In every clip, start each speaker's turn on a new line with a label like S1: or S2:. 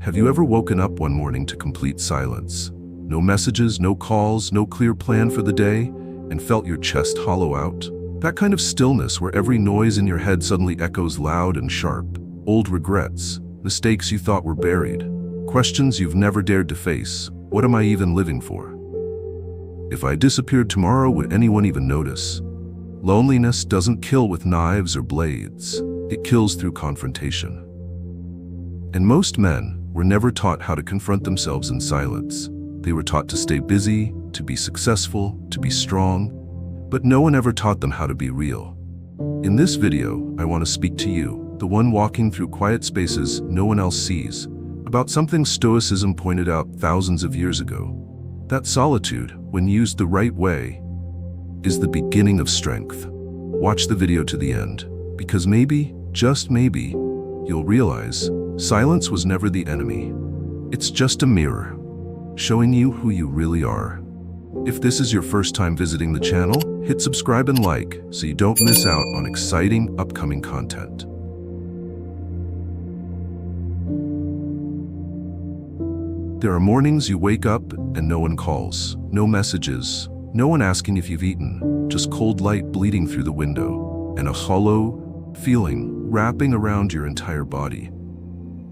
S1: Have you ever woken up one morning to complete silence? No messages, no calls, no clear plan for the day, and felt your chest hollow out? That kind of stillness where every noise in your head suddenly echoes loud and sharp. Old regrets, mistakes you thought were buried, questions you've never dared to face. What am I even living for? If I disappeared tomorrow, would anyone even notice? Loneliness doesn't kill with knives or blades. It kills through confrontation. And most men were never taught how to confront themselves in silence. They were taught to stay busy, to be successful, to be strong, but no one ever taught them how to be real. In this video, I want to speak to you, the one walking through quiet spaces no one else sees, about something Stoicism pointed out thousands of years ago. That solitude, when used the right way, is the beginning of strength. Watch the video to the end, because maybe, just maybe, you'll realize silence was never the enemy. It's just a mirror, showing you who you really are. If this is your first time visiting the channel, hit subscribe and like so you don't miss out on exciting upcoming content. There are mornings you wake up and no one calls, no messages, no one asking if you've eaten, just cold light bleeding through the window, and a hollow feeling wrapping around your entire body.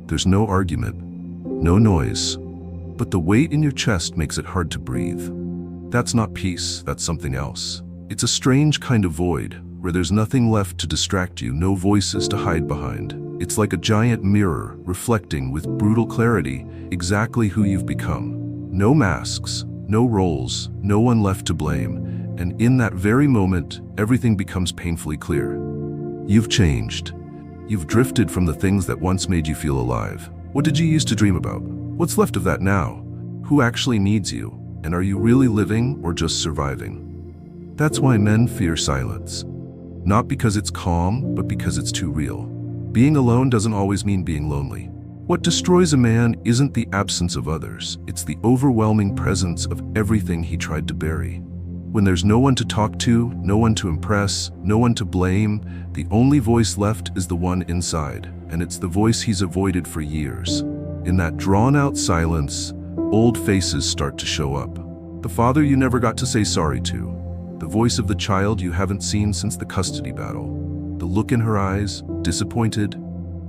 S1: There's no argument, no noise, but the weight in your chest makes it hard to breathe. That's not peace, that's something else. It's a strange kind of void, where there's nothing left to distract you, no voices to hide behind. It's like a giant mirror, reflecting with brutal clarity exactly who you've become. No masks, no roles, no one left to blame, and in that very moment, everything becomes painfully clear. You've changed. You've drifted from the things that once made you feel alive. What did you used to dream about? What's left of that now? Who actually needs you? And are you really living or just surviving? That's why men fear silence. Not because it's calm, but because it's too real. Being alone doesn't always mean being lonely. What destroys a man isn't the absence of others, it's the overwhelming presence of everything he tried to bury. When there's no one to talk to, no one to impress, no one to blame, the only voice left is the one inside, and it's the voice he's avoided for years. In that drawn-out silence, old faces start to show up. The father you never got to say sorry to, the voice of the child you haven't seen since the custody battle, the look in her eyes, disappointed,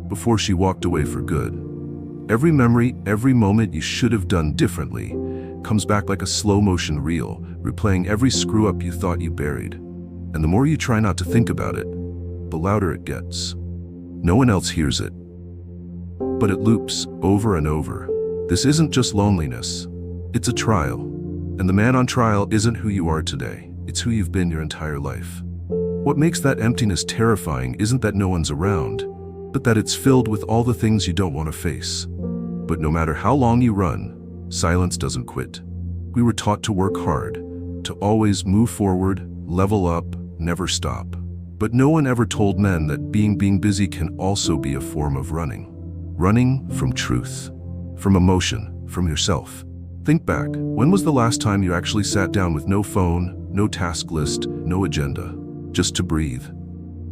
S1: before she walked away for good. Every memory, every moment you should have done differently, comes back like a slow-motion reel, replaying every screw-up you thought you buried. And the more you try not to think about it, the louder it gets. No one else hears it, but it loops over and over. This isn't just loneliness, it's a trial. And the man on trial isn't who you are today, it's who you've been your entire life. What makes that emptiness terrifying isn't that no one's around, but that it's filled with all the things you don't want to face. But no matter how long you run, silence doesn't quit. We were taught to work hard, to always move forward, level up, never stop. But no one ever told men that being busy can also be a form of running. Running from truth, from emotion, from yourself. Think back, when was the last time you actually sat down with no phone, no task list, no agenda? Just to breathe.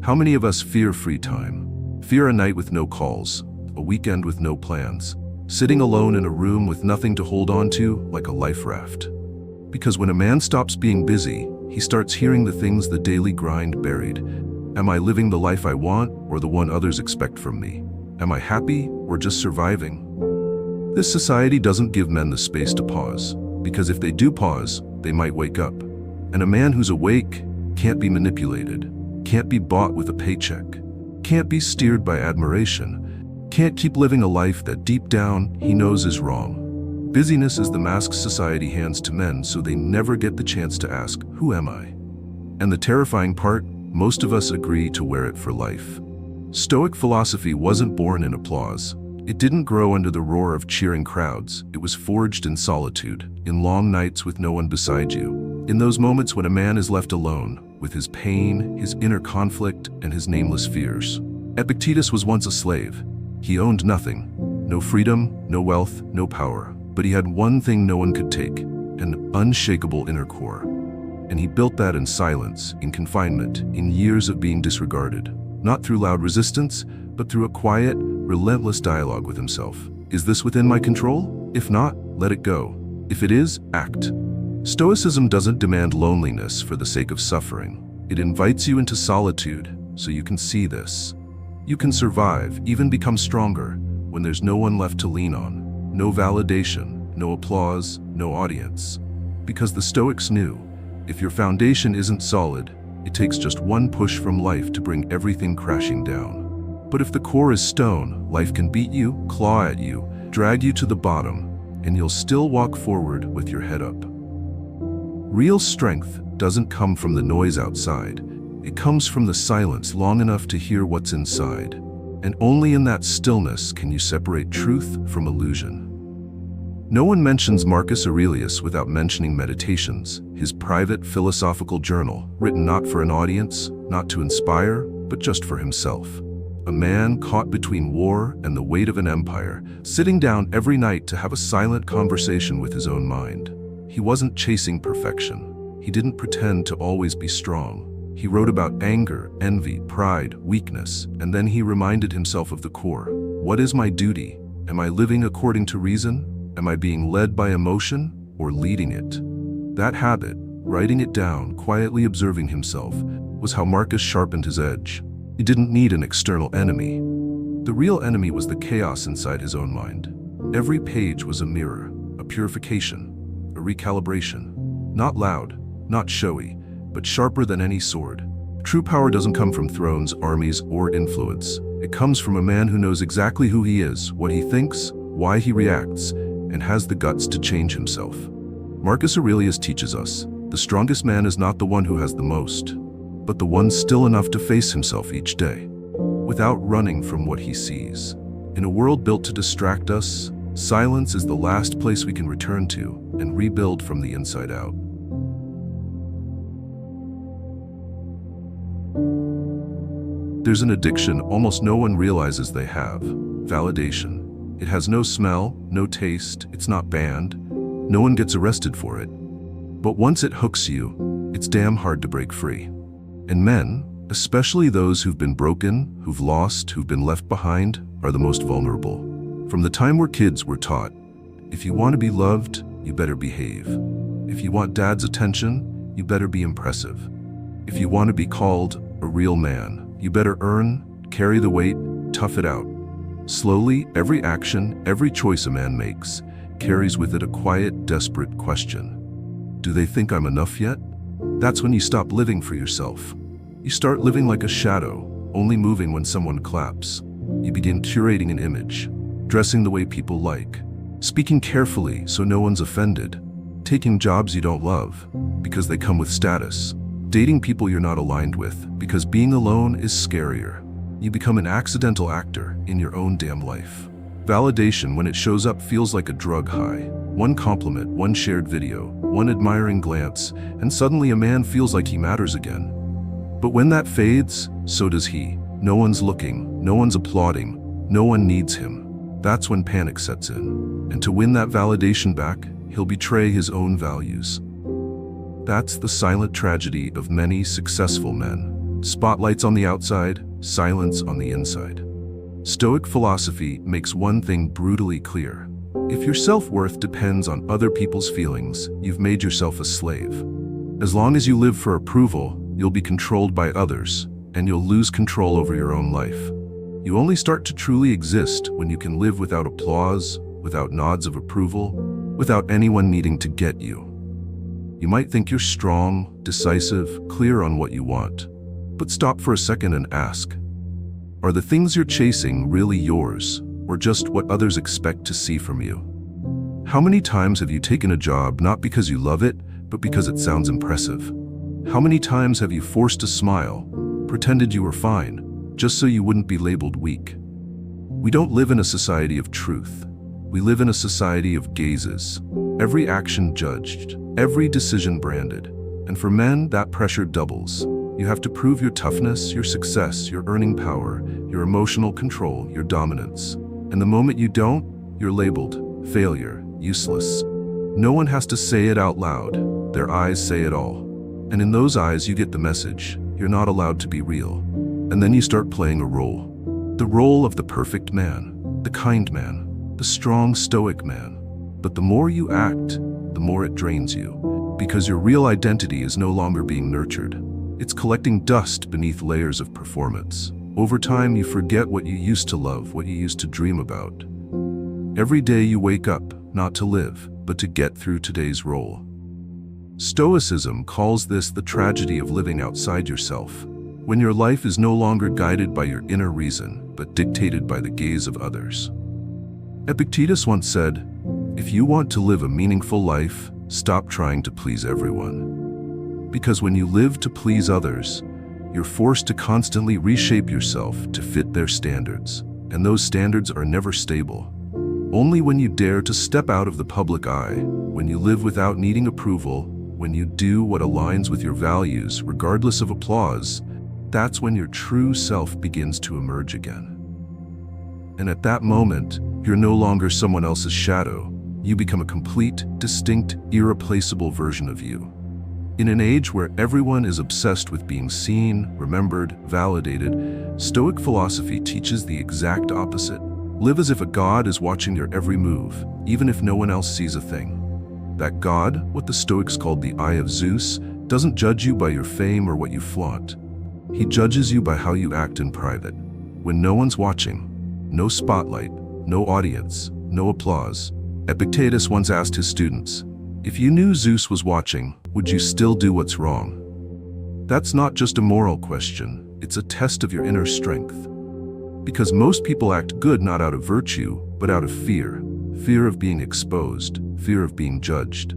S1: How many of us fear free time? Fear a night with no calls, a weekend with no plans, sitting alone in a room with nothing to hold on to, like a life raft. Because when a man stops being busy, he starts hearing the things the daily grind buried. Am I living the life I want or the one others expect from me? Am I happy or just surviving? This society doesn't give men the space to pause, because if they do pause, they might wake up. And a man who's awake can't be manipulated, can't be bought with a paycheck, can't be steered by admiration, can't keep living a life that deep down he knows is wrong. Busyness is the mask society hands to men so they never get the chance to ask, who am I? And the terrifying part, most of us agree to wear it for life. Stoic philosophy wasn't born in applause. It didn't grow under the roar of cheering crowds. It was forged in solitude, in long nights with no one beside you. In those moments when a man is left alone, with his pain, his inner conflict, and his nameless fears. Epictetus was once a slave. He owned nothing. No freedom, no wealth, no power. But he had one thing no one could take, an unshakable inner core. And he built that in silence, in confinement, in years of being disregarded. Not through loud resistance, but through a quiet, relentless dialogue with himself. Is this within my control? If not, let it go. If it is, act. Stoicism doesn't demand loneliness for the sake of suffering. It invites you into solitude so you can see this. You can survive, even become stronger, when there's no one left to lean on. No validation, no applause, no audience. Because the Stoics knew, if your foundation isn't solid, it takes just one push from life to bring everything crashing down. But if the core is stone, life can beat you, claw at you, drag you to the bottom, and you'll still walk forward with your head up. Real strength doesn't come from the noise outside. It comes from the silence long enough to hear what's inside. And only in that stillness can you separate truth from illusion. No one mentions Marcus Aurelius without mentioning Meditations, his private philosophical journal, written not for an audience, not to inspire, but just for himself. A man caught between war and the weight of an empire, sitting down every night to have a silent conversation with his own mind. He wasn't chasing perfection. He didn't pretend to always be strong. He wrote about anger, envy, pride, weakness, and then he reminded himself of the core. What is my duty? Am I living according to reason? Am I being led by emotion or leading it? That habit, writing it down, quietly observing himself, was how Marcus sharpened his edge. He didn't need an external enemy. The real enemy was the chaos inside his own mind. Every page was a mirror, a purification, a recalibration. Not loud, not showy, but sharper than any sword. True power doesn't come from thrones, armies, or influence. It comes from a man who knows exactly who he is, what he thinks, why he reacts, and has the guts to change himself. Marcus Aurelius teaches us, the strongest man is not the one who has the most, but the one still enough to face himself each day, without running from what he sees. In a world built to distract us, silence is the last place we can return to and rebuild from the inside out. There's an addiction almost no one realizes they have: validation. It has no smell, no taste, it's not banned. No one gets arrested for it. But once it hooks you, it's damn hard to break free. And men, especially those who've been broken, who've lost, who've been left behind, are the most vulnerable. From the time we're kids, we're taught, if you want to be loved, you better behave. If you want dad's attention, you better be impressive. If you want to be called a real man, you better earn, carry the weight, tough it out. Slowly, every action, every choice a man makes, carries with it a quiet, desperate question. Do they think I'm enough yet? That's when you stop living for yourself. You start living like a shadow, only moving when someone claps. You begin curating an image, dressing the way people like, speaking carefully so no one's offended, taking jobs you don't love because they come with status, dating people you're not aligned with because being alone is scarier. You become an accidental actor in your own damn life. Validation, when it shows up, feels like a drug high. One compliment, one shared video, one admiring glance, and suddenly a man feels like he matters again. But when that fades, so does he. No one's looking, no one's applauding, no one needs him. That's when panic sets in. And to win that validation back, he'll betray his own values. That's the silent tragedy of many successful men. Spotlights on the outside, silence on the inside. Stoic philosophy makes one thing brutally clear. If your self-worth depends on other people's feelings, you've made yourself a slave. As long as you live for approval, you'll be controlled by others, and you'll lose control over your own life. You only start to truly exist when you can live without applause, without nods of approval, without anyone needing to get you. You might think you're strong, decisive, clear on what you want. But stop for a second and ask, are the things you're chasing really yours, or just what others expect to see from you? How many times have you taken a job not because you love it, but because it sounds impressive? How many times have you forced a smile, pretended you were fine, just so you wouldn't be labeled weak? We don't live in a society of truth. We live in a society of gazes. Every action judged, every decision branded. And for men, that pressure doubles. You have to prove your toughness, your success, your earning power, your emotional control, your dominance. And the moment you don't, you're labeled failure, useless. No one has to say it out loud. Their eyes say it all. And in those eyes, you get the message. You're not allowed to be real. And then you start playing a role. The role of the perfect man, the kind man, the strong Stoic man. But the more you act, the more it drains you, because your real identity is no longer being nurtured. It's collecting dust beneath layers of performance. Over time, you forget what you used to love, what you used to dream about. Every day you wake up, not to live, but to get through today's role. Stoicism calls this the tragedy of living outside yourself, when your life is no longer guided by your inner reason, but dictated by the gaze of others. Epictetus once said, "If you want to live a meaningful life, stop trying to please everyone." Because when you live to please others, you're forced to constantly reshape yourself to fit their standards, and those standards are never stable. Only when you dare to step out of the public eye, when you live without needing approval, when you do what aligns with your values, regardless of applause, that's when your true self begins to emerge again. And at that moment, you're no longer someone else's shadow. You become a complete, distinct, irreplaceable version of you. In an age where everyone is obsessed with being seen, remembered, validated, Stoic philosophy teaches the exact opposite. Live as if a god is watching your every move, even if no one else sees a thing. That god, what the Stoics called the eye of Zeus, doesn't judge you by your fame or what you flaunt. He judges you by how you act in private. When no one's watching, no spotlight, no audience, no applause. Epictetus once asked his students, "If you knew Zeus was watching, would you still do what's wrong?" That's not just a moral question, it's a test of your inner strength. Because most people act good not out of virtue, but out of fear. Fear of being exposed, fear of being judged.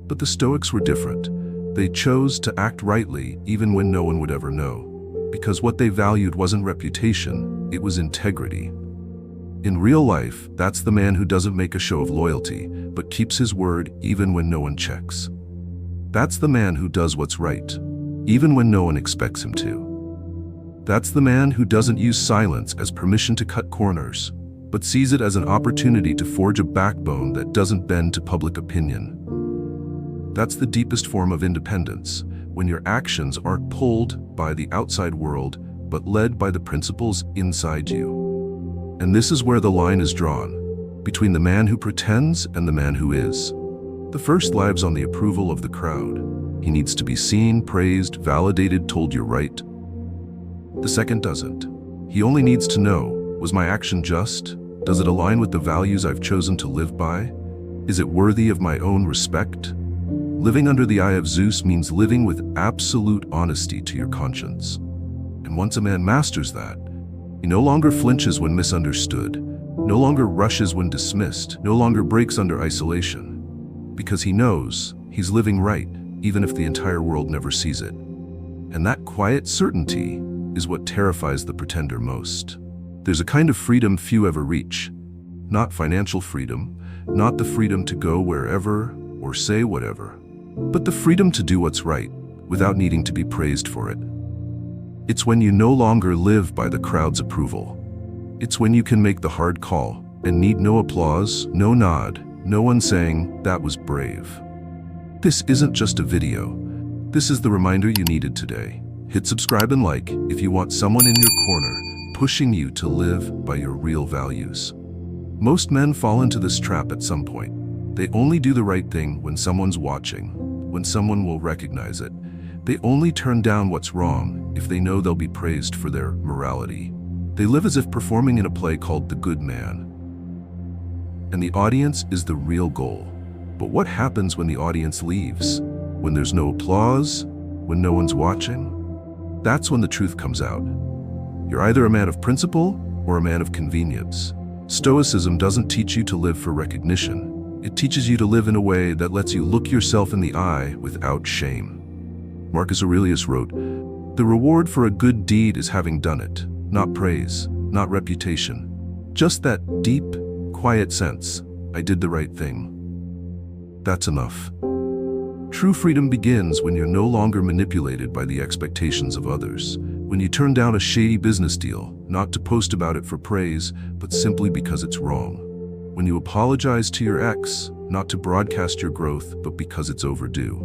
S1: But the Stoics were different. They chose to act rightly even when no one would ever know. Because what they valued wasn't reputation, it was integrity. In real life, that's the man who doesn't make a show of loyalty, but keeps his word even when no one checks. That's the man who does what's right, even when no one expects him to. That's the man who doesn't use silence as permission to cut corners, but sees it as an opportunity to forge a backbone that doesn't bend to public opinion. That's the deepest form of independence, when your actions aren't pulled by the outside world, but led by the principles inside you. And this is where the line is drawn, between the man who pretends and the man who is. The first lives on the approval of the crowd. He needs to be seen, praised, validated, told you're right. The second doesn't. He only needs to know, was my action just? Does it align with the values I've chosen to live by? Is it worthy of my own respect? Living under the eye of Zeus means living with absolute honesty to your conscience. And once a man masters that, he no longer flinches when misunderstood, no longer rushes when dismissed, no longer breaks under isolation, because he knows he's living right, even if the entire world never sees it. And that quiet certainty is what terrifies the pretender most. There's a kind of freedom few ever reach. Not financial freedom, not the freedom to go wherever or say whatever, but the freedom to do what's right without needing to be praised for it. It's when you no longer live by the crowd's approval. It's when you can make the hard call and need no applause, no nod, no one saying, "That was brave." This isn't just a video. This is the reminder you needed today. Hit subscribe and like if you want someone in your corner pushing you to live by your real values. Most men fall into this trap at some point. They only do the right thing when someone's watching, when someone will recognize it. They only turn down what's wrong if they know they'll be praised for their morality. They live as if performing in a play called The Good Man. And the audience is the real goal. But what happens when the audience leaves? When there's no applause? When no one's watching? That's when the truth comes out. You're either a man of principle or a man of convenience. Stoicism doesn't teach you to live for recognition. It teaches you to live in a way that lets you look yourself in the eye without shame. Marcus Aurelius wrote, "The reward for a good deed is having done it, not praise, not reputation. Just that deep, quiet sense, I did the right thing. That's enough." True freedom begins when you're no longer manipulated by the expectations of others. When you turn down a shady business deal, not to post about it for praise, but simply because it's wrong. When you apologize to your ex, not to broadcast your growth, but because it's overdue.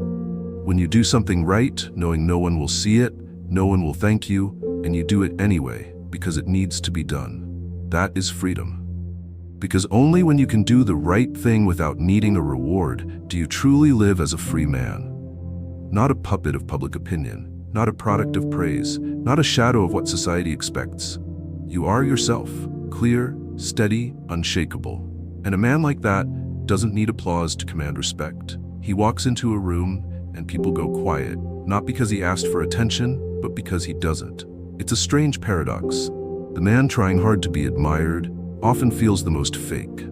S1: When you do something right, knowing no one will see it, no one will thank you, and you do it anyway, because it needs to be done. That is freedom. Because only when you can do the right thing without needing a reward do you truly live as a free man. Not a puppet of public opinion, not a product of praise, not a shadow of what society expects. You are yourself, clear, steady, unshakable. And a man like that doesn't need applause to command respect. He walks into a room and people go quiet, not because he asked for attention, but because he doesn't. It's a strange paradox. The man trying hard to be admired often feels the most fake.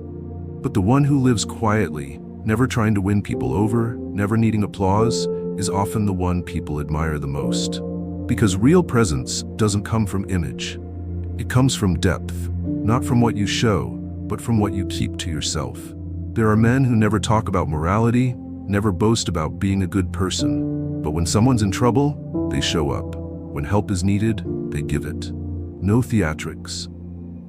S1: But the one who lives quietly, never trying to win people over, never needing applause, is often the one people admire the most. Because real presence doesn't come from image. It comes from depth, not from what you show, but from what you keep to yourself. There are men who never talk about morality, never boast about being a good person. But when someone's in trouble, they show up. When help is needed, they give it. No theatrics.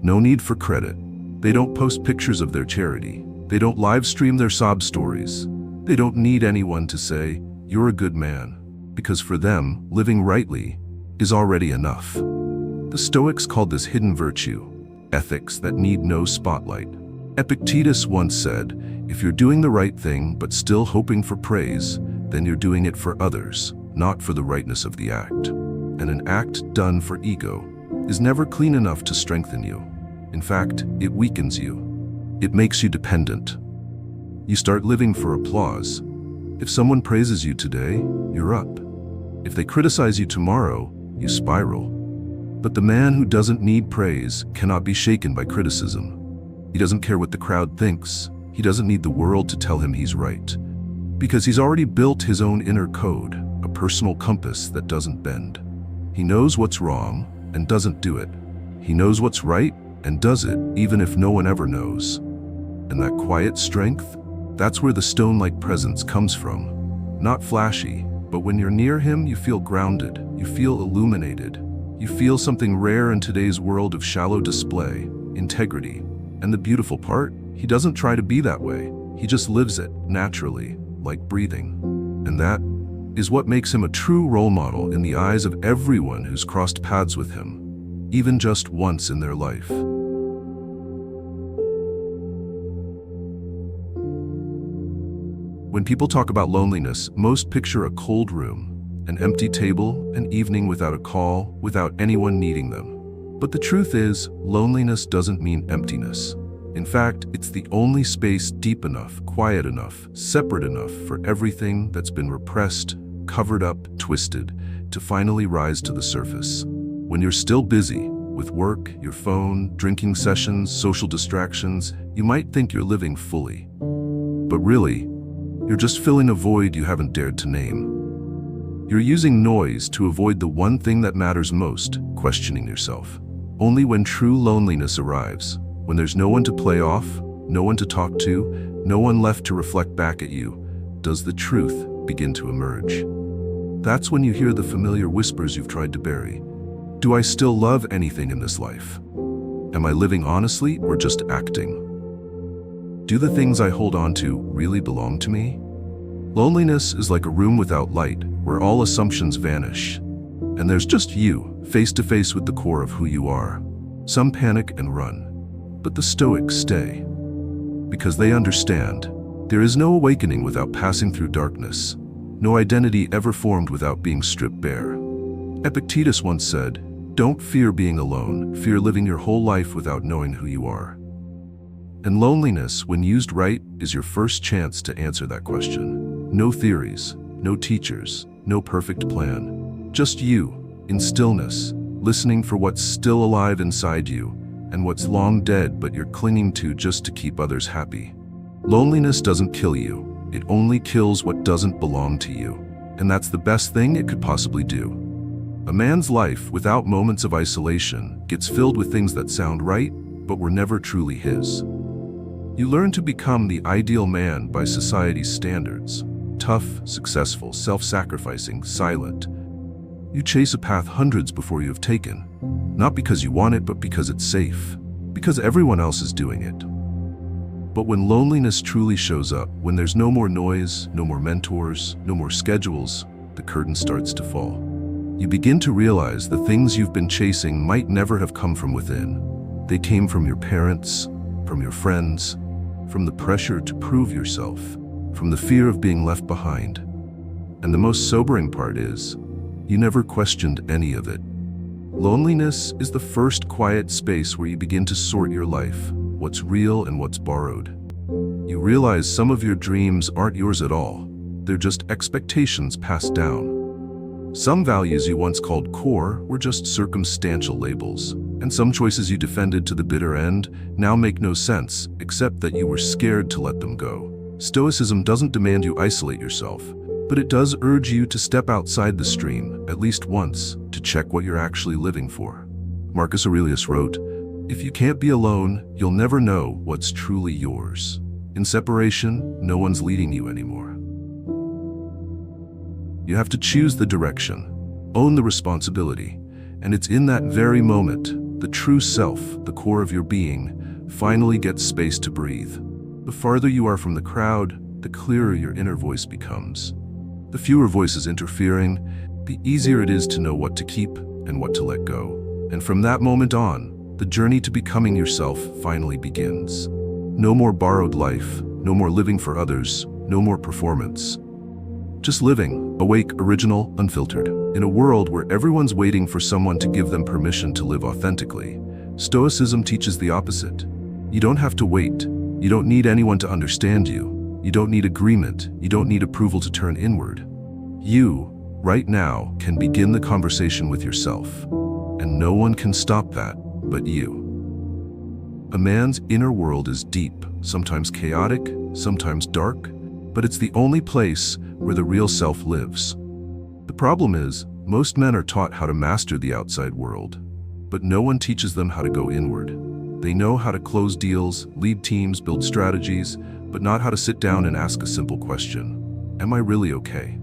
S1: No need for credit. They don't post pictures of their charity. They don't live stream their sob stories. They don't need anyone to say, "You're a good man," because for them, living rightly is already enough. The Stoics called this hidden virtue, ethics that need no spotlight. Epictetus once said, "If you're doing the right thing but still hoping for praise, then you're doing it for others, not for the rightness of the act." And an act done for ego is never clean enough to strengthen you. In fact, it weakens you. It makes you dependent. You start living for applause. If someone praises you today, you're up. If they criticize you tomorrow, you spiral. But the man who doesn't need praise cannot be shaken by criticism. He doesn't care what the crowd thinks. He doesn't need the world to tell him he's right. Because he's already built his own inner code, a personal compass that doesn't bend. He knows what's wrong and doesn't do it. He knows what's right and does it even if no one ever knows. And that quiet strength, that's where the stone-like presence comes from. Not flashy, but when you're near him, you feel grounded, you feel illuminated. You feel something rare in today's world of shallow display, integrity. And the beautiful part, he doesn't try to be that way. He just lives it, naturally, like breathing. And that is what makes him a true role model in the eyes of everyone who's crossed paths with him, even just once in their life. When people talk about loneliness, most picture a cold room, an empty table, an evening without a call, without anyone needing them. But the truth is, loneliness doesn't mean emptiness. In fact, it's the only space deep enough, quiet enough, separate enough for everything that's been repressed, covered up, twisted, to finally rise to the surface. When you're still busy, with work, your phone, drinking sessions, social distractions, you might think you're living fully. But really, you're just filling a void you haven't dared to name. You're using noise to avoid the one thing that matters most, questioning yourself. Only when true loneliness arrives, when there's no one to play off, no one to talk to, no one left to reflect back at you, does the truth begin to emerge. That's when you hear the familiar whispers you've tried to bury. Do I still love anything in this life? Am I living honestly or just acting? Do the things I hold on to really belong to me? Loneliness is like a room without light, where all assumptions vanish. And there's just you, face to face with the core of who you are. Some panic and run, but the Stoics stay. Because they understand, there is no awakening without passing through darkness, no identity ever formed without being stripped bare. Epictetus once said, "Don't fear being alone, fear living your whole life without knowing who you are." And loneliness, when used right, is your first chance to answer that question. No theories, no teachers, no perfect plan. Just you, in stillness, listening for what's still alive inside you, and what's long dead but you're clinging to just to keep others happy. Loneliness doesn't kill you, it only kills what doesn't belong to you. And that's the best thing it could possibly do. A man's life without moments of isolation gets filled with things that sound right, but were never truly his. You learn to become the ideal man by society's standards. Tough, successful, self-sacrificing, silent. You chase a path hundreds before you have taken, not because you want it, but because it's safe, because everyone else is doing it. But when loneliness truly shows up, when there's no more noise, no more mentors, no more schedules, the curtain starts to fall. You begin to realize the things you've been chasing might never have come from within. They came from your parents, from your friends, from the pressure to prove yourself, from the fear of being left behind. And the most sobering part is, you never questioned any of it. Loneliness is the first quiet space where you begin to sort your life, what's real and what's borrowed. You realize some of your dreams aren't yours at all. They're just expectations passed down. Some values you once called core were just circumstantial labels, and some choices you defended to the bitter end now make no sense, except that you were scared to let them go. Stoicism doesn't demand you isolate yourself, but it does urge you to step outside the stream, at least once, to check what you're actually living for. Marcus Aurelius wrote, "If you can't be alone, you'll never know what's truly yours. In separation, no one's leading you anymore." You have to choose the direction, own the responsibility, and it's in that very moment, the true self, the core of your being, finally gets space to breathe. The farther you are from the crowd, the clearer your inner voice becomes. The fewer voices interfering, the easier it is to know what to keep and what to let go. And from that moment on, the journey to becoming yourself finally begins. No more borrowed life, no more living for others, no more performance. Just living, awake, original, unfiltered. In a world where everyone's waiting for someone to give them permission to live authentically, Stoicism teaches the opposite. You don't have to wait. You don't need anyone to understand you. You don't need agreement. You don't need approval to turn inward. You, right now, can begin the conversation with yourself. And no one can stop that but you. A man's inner world is deep, sometimes chaotic, sometimes dark, but it's the only place where the real self lives. The problem is, most men are taught how to master the outside world, but no one teaches them how to go inward. They know how to close deals, lead teams, build strategies, but not how to sit down and ask a simple question. Am I really okay?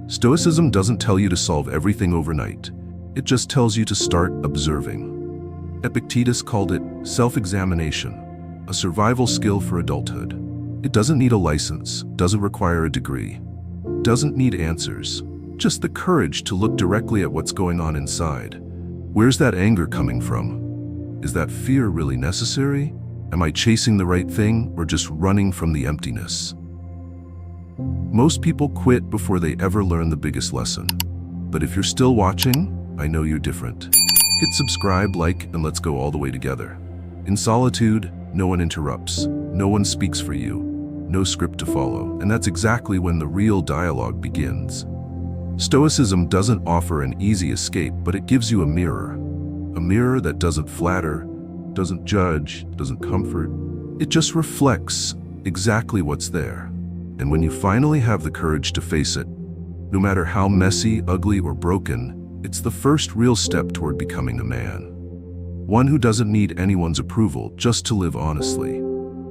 S1: Stoicism doesn't tell you to solve everything overnight. It just tells you to start observing. Epictetus called it self-examination, a survival skill for adulthood. It doesn't need a license, doesn't require a degree, doesn't need answers, just the courage to look directly at what's going on inside. Where's that anger coming from? Is that fear really necessary? Am I chasing the right thing or just running from the emptiness? Most people quit before they ever learn the biggest lesson. But if you're still watching, I know you're different. Hit subscribe, like, and let's go all the way together. In solitude, no one interrupts, no one speaks for you, no script to follow, and that's exactly when the real dialogue begins. Stoicism doesn't offer an easy escape, but it gives you a mirror that doesn't flatter, doesn't judge, doesn't comfort. It just reflects exactly what's there. And when you finally have the courage to face it, no matter how messy, ugly, or broken, it's the first real step toward becoming a man. One who doesn't need anyone's approval just to live honestly.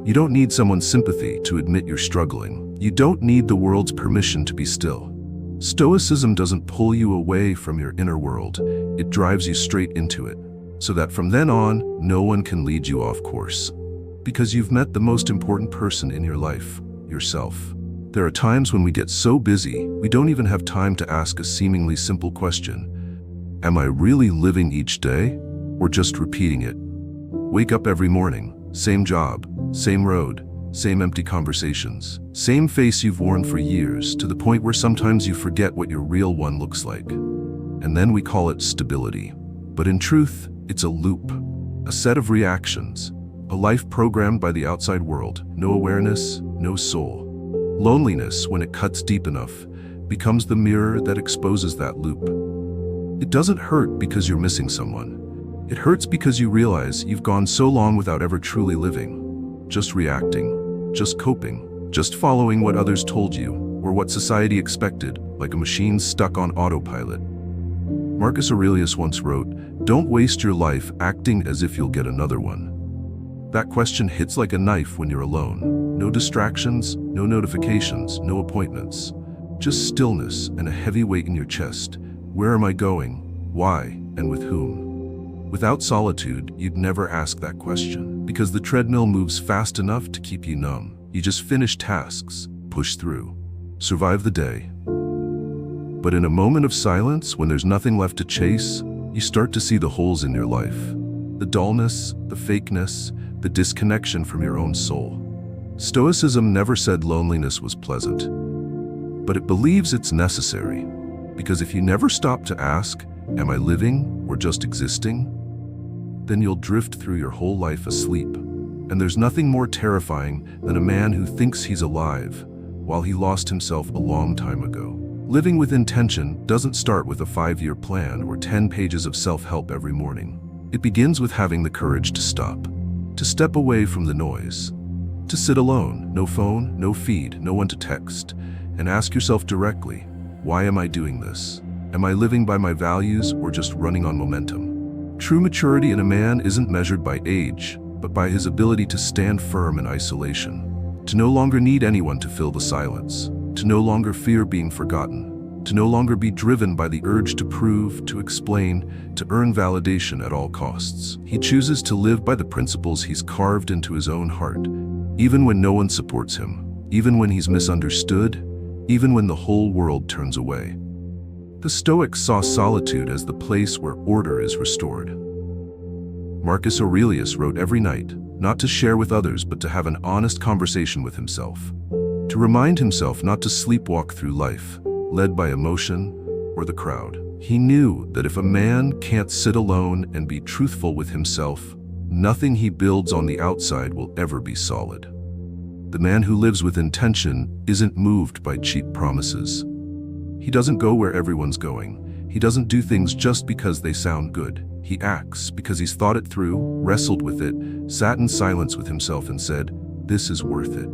S1: You don't need someone's sympathy to admit you're struggling. You don't need the world's permission to be still. Stoicism doesn't pull you away from your inner world. It drives you straight into it, so that from then on, no one can lead you off course. Because you've met the most important person in your life, yourself. There are times when we get so busy, we don't even have time to ask a seemingly simple question. Am I really living each day, or just repeating it? Wake up every morning, same job, same road, same empty conversations, same face you've worn for years, to the point where sometimes you forget what your real one looks like. And then we call it stability. But in truth, it's a loop, a set of reactions, a life programmed by the outside world, no awareness, no soul. Loneliness, when it cuts deep enough, becomes the mirror that exposes that loop. It doesn't hurt because you're missing someone. It hurts because you realize you've gone so long without ever truly living, just reacting, just coping, just following what others told you, or what society expected, like a machine stuck on autopilot. Marcus Aurelius once wrote, "Don't waste your life acting as if you'll get another one." That question hits like a knife when you're alone. No distractions, no notifications, no appointments. Just stillness and a heavy weight in your chest. Where am I going? Why? And with whom? Without solitude, you'd never ask that question, because the treadmill moves fast enough to keep you numb. You just finish tasks, push through, survive the day. But in a moment of silence, when there's nothing left to chase, you start to see the holes in your life. the dullness, the fakeness, the disconnection from your own soul. Stoicism never said loneliness was pleasant, but it believes it's necessary, because if you never stop to ask, am I living or just existing? Then you'll drift through your whole life asleep. And there's nothing more terrifying than a man who thinks he's alive while he lost himself a long time ago. Living with intention doesn't start with a 5-year plan or 10 pages of self-help every morning. It begins with having the courage to stop, to step away from the noise, to sit alone, no phone, no feed, no one to text, and ask yourself directly, why am I doing this? Am I living by my values or just running on momentum? True maturity in a man isn't measured by age, but by his ability to stand firm in isolation, to no longer need anyone to fill the silence, to no longer fear being forgotten, to no longer be driven by the urge to prove, to explain, to earn validation at all costs. He chooses to live by the principles he's carved into his own heart, even when no one supports him, even when he's misunderstood, even when the whole world turns away. The Stoics saw solitude as the place where order is restored. Marcus Aurelius wrote every night, not to share with others but to have an honest conversation with himself, to remind himself not to sleepwalk through life, led by emotion or the crowd. He knew that if a man can't sit alone and be truthful with himself, nothing he builds on the outside will ever be solid. The man who lives with intention isn't moved by cheap promises. He doesn't go where everyone's going. He doesn't do things just because they sound good. He acts because he's thought it through, wrestled with it, sat in silence with himself and said, this is worth it.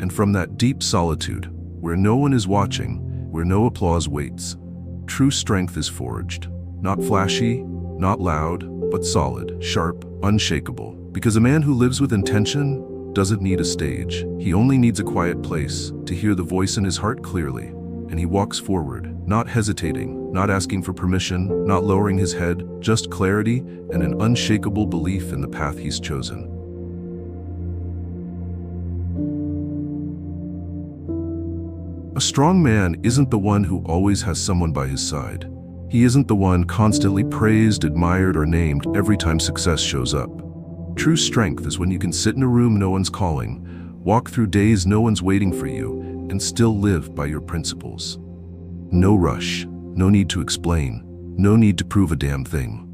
S1: And from that deep solitude, where no one is watching, where no applause waits, true strength is forged. Not flashy, not loud, but solid, sharp, unshakable. Because a man who lives with intention doesn't need a stage. He only needs a quiet place to hear the voice in his heart clearly. And he walks forward, not hesitating, not asking for permission, not lowering his head, just clarity and an unshakable belief in the path he's chosen. A strong man isn't the one who always has someone by his side. He isn't the one constantly praised, admired, or named every time success shows up. True strength is when you can sit in a room no one's calling, walk through days no one's waiting for you, and still live by your principles. No rush, no need to explain, no need to prove a damn thing.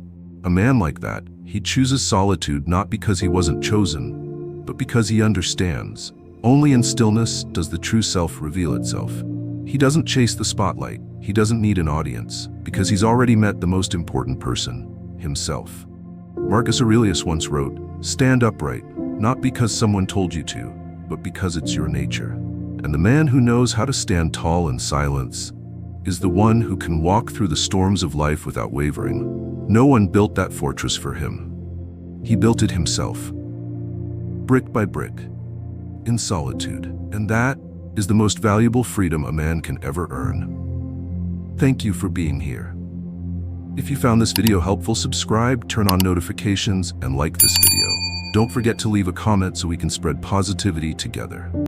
S1: A man like that, he chooses solitude not because he wasn't chosen, but because he understands. Only in stillness does the true self reveal itself. He doesn't chase the spotlight, he doesn't need an audience, because he's already met the most important person, himself. Marcus Aurelius once wrote, "Stand upright, not because someone told you to, but because it's your nature." And the man who knows how to stand tall in silence is the one who can walk through the storms of life without wavering. No one built that fortress for him. He built it himself, brick by brick, in solitude. And that is the most valuable freedom a man can ever earn. Thank you for being here. If you found this video helpful, subscribe, turn on notifications, and like this video. Don't forget to leave a comment so we can spread positivity together.